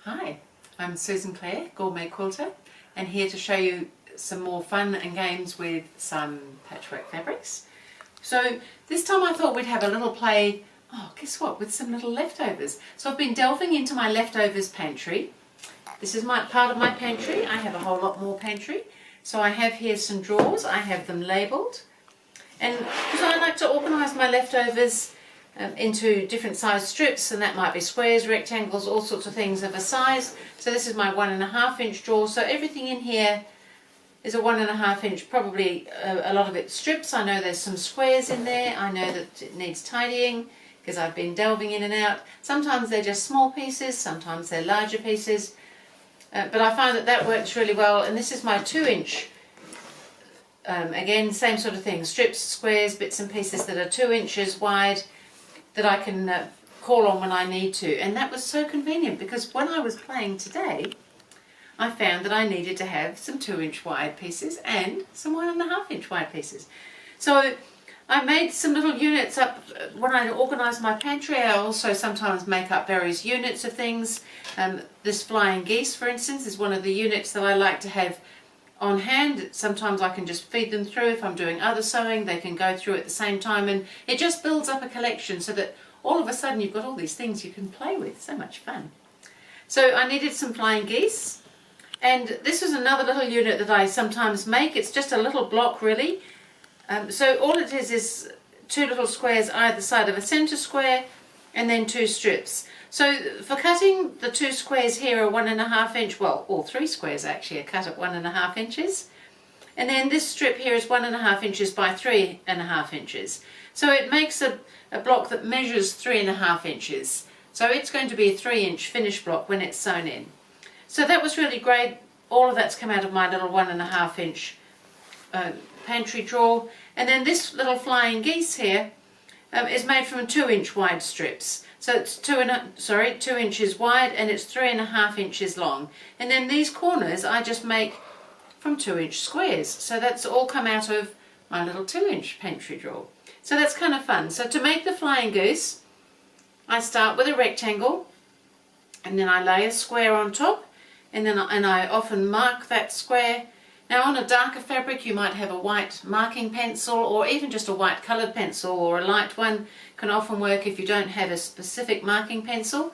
Hi, I'm Susan Clare, GourmetQuilter, and here to show you some more fun and games with some patchwork fabrics. So this time I thought we'd have a little play, guess what, with some little leftovers. So I've been delving into my leftovers pantry. This is part of my pantry. I have a whole lot more pantry. So I have here some drawers, I have them labelled. And because I like to organise my leftovers into different size strips, and that might be squares, rectangles, all sorts of things of a size. So this is my 1.5 inch drawer, so everything in here is a 1.5 inch, probably a lot of it strips. I know there's some squares in there, I know that it needs tidying because I've been delving in and out. Sometimes they're just small pieces, sometimes they're larger pieces, but I find that works really well. And this is my 2 inch, again same sort of thing, strips, squares, bits and pieces that are 2 inches wide, that I can call on when I need to. And that was so convenient because when I was playing today, I found that I needed to have some 2 inch wide pieces and some 1.5 inch wide pieces. So I made some little units up when I organise my pantry. I also sometimes make up various units of things. This flying geese, for instance, is one of the units that I like to have on hand. Sometimes I can just feed them through. If I'm doing other sewing, they can go through at the same time, and it just builds up a collection so that all of a sudden you've got all these things you can play with. So much fun. So I needed some flying geese, and this is another little unit that I sometimes make. It's just a little block really. So all it is 2 little squares either side of a centre square, and then 2 strips. So for cutting, the 2 squares here are 1.5 inch, well, all 3 squares actually are cut at 1.5 inches. And then this strip here is 1.5 inches by 3.5 inches. So it makes a block that measures 3.5 inches. So it's going to be a 3 inch finished block when it's sewn in. So that was really great. All of that's come out of my little 1.5 inch pantry drawer. And then this little flying geese here is made from 2 inch wide strips. So it's 2 inches wide and it's 3.5 inches long. And then these corners I just make from 2 inch squares. So that's all come out of my little 2 inch pantry drawer. So that's kind of fun. So to make the flying goose, I start with a rectangle, and then I lay a square on top, and then I often mark that square. Now on a darker fabric you might have a white marking pencil, or even just a white coloured pencil, or a light one can often work if you don't have a specific marking pencil.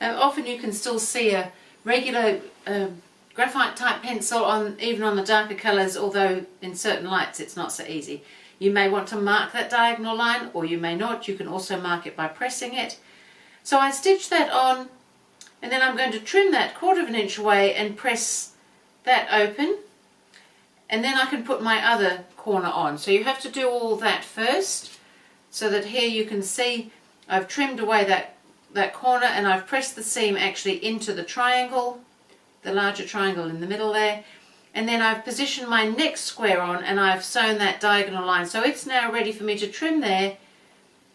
Often you can still see a regular graphite type pencil even on the darker colours, although in certain lights it's not so easy. You may want to mark that diagonal line, or you may not. You can also mark it by pressing it. So I stitch that on, and then I'm going to trim that 1/4 inch away and press that open. And then I can put my other corner on. So you have to do all that first, so that here you can see I've trimmed away that corner, and I've pressed the seam actually into the triangle, the larger triangle in the middle there. And then I've positioned my next square on, and I've sewn that diagonal line. So it's now ready for me to trim there,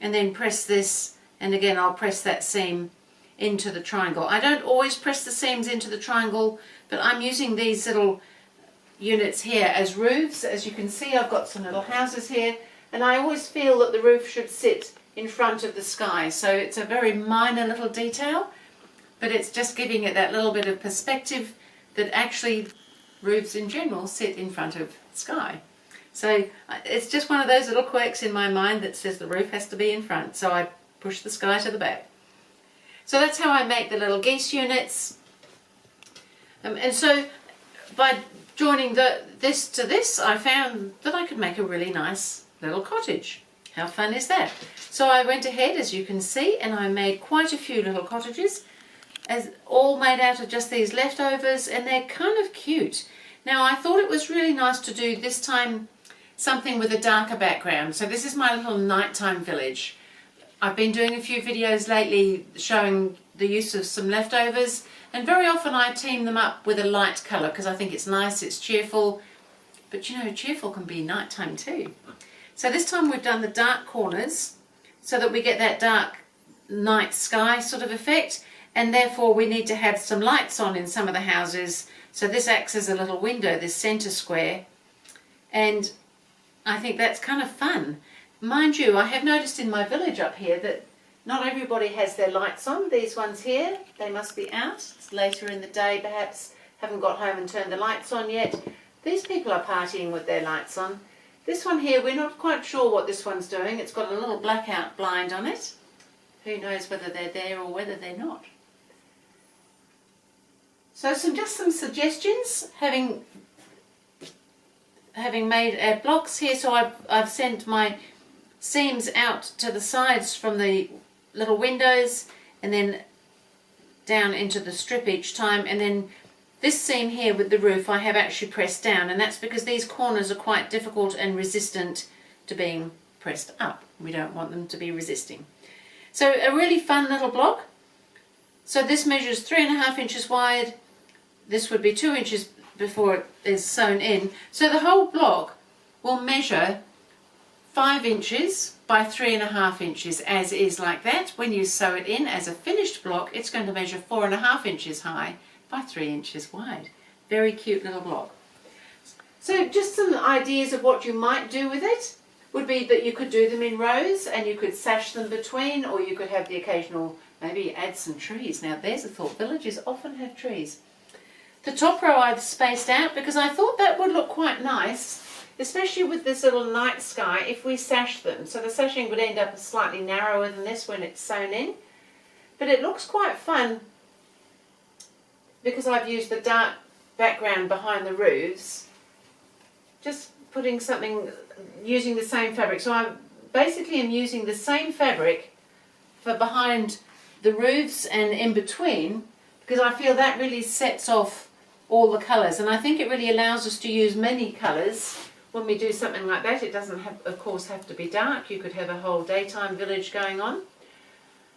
and then press this, and again I'll press that seam into the triangle. I don't always press the seams into the triangle, but I'm using these little units here as roofs. As you can see, I've got some little houses here, and I always feel that the roof should sit in front of the sky. So it's a very minor little detail, but it's just giving it that little bit of perspective that actually roofs in general sit in front of the sky. So it's just one of those little quirks in my mind that says the roof has to be in front, so I push the sky to the back. So that's how I make the little geese units. And so by joining this to this, I found that I could make a really nice little cottage. How fun is that? So I went ahead, as you can see, and I made quite a few little cottages, all made out of just these leftovers, and they're kind of cute. Now I thought it was really nice to do this time something with a darker background. So this is my little nighttime village. I've been doing a few videos lately showing the use of some leftovers, and very often I team them up with a light colour because I think it's nice, it's cheerful, but you know, cheerful can be nighttime too. So this time we've done the dark corners so that we get that dark night sky sort of effect, and therefore we need to have some lights on in some of the houses. So this acts as a little window, this centre square, and I think that's kind of fun. Mind you, I have noticed in my village up here that Not everybody has their lights on. These ones here, they must be out. It's later in the day perhaps, haven't got home and turned the lights on yet. These people are partying with their lights on. This one here, we're not quite sure what this one's doing. It's got a little blackout blind on it. Who knows whether they're there or whether they're not. So just some suggestions, having made blocks here. So I've sent my seams out to the sides from the little windows and then down into the strip each time, and then this seam here with the roof I have actually pressed down, and that's because these corners are quite difficult and resistant to being pressed up. We don't want them to be resisting. So a really fun little block. So this measures 3.5 inches wide. This would be 2 inches before it is sewn in. So the whole block will measure 5 inches by 3.5 inches as is, like that. When you sew it in as a finished block, it's going to measure 4.5 inches high by 3 inches wide. Very cute little block. So just some ideas of what you might do with it would be that you could do them in rows and you could sash them between, or you could have the occasional, maybe add some trees. Now there's a thought, villages often have trees. The top row I've spaced out because I thought that would look quite nice, especially with this little night sky if we sash them. So the sashing would end up slightly narrower than this when it's sewn in. But it looks quite fun because I've used the dark background behind the roofs. Just putting something, using the same fabric. So I basically am using the same fabric for behind the roofs and in between, because I feel that really sets off all the colours, and I think it really allows us to use many colours when we do something like that. It doesn't have, of course, have to be dark. You could have a whole daytime village going on.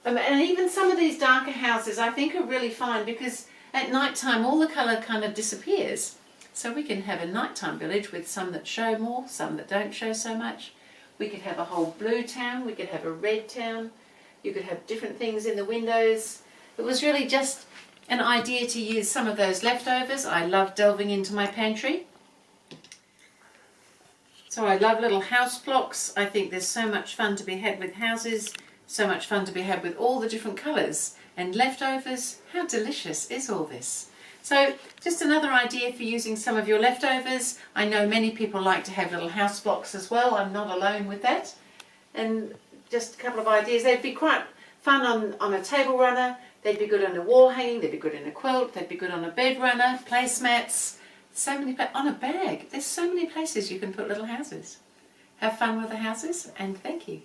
And even some of these darker houses I think are really fine because at night time all the colour kind of disappears. So we can have a nighttime village with some that show more, some that don't show so much. We could have a whole blue town, we could have a red town, you could have different things in the windows. It was really just an idea to use some of those leftovers. I love delving into my pantry. So I love little house blocks. I think there's so much fun to be had with houses, so much fun to be had with all the different colours. And leftovers, how delicious is all this? So just another idea for using some of your leftovers. I know many people like to have little house blocks as well. I'm not alone with that. And just a couple of ideas. They'd be quite fun on a table runner. They'd be good on a wall hanging. They'd be good in a quilt. They'd be good on a bed runner, placemats. So many on a bag. There's so many places you can put little houses. Have fun with the houses, and thank you.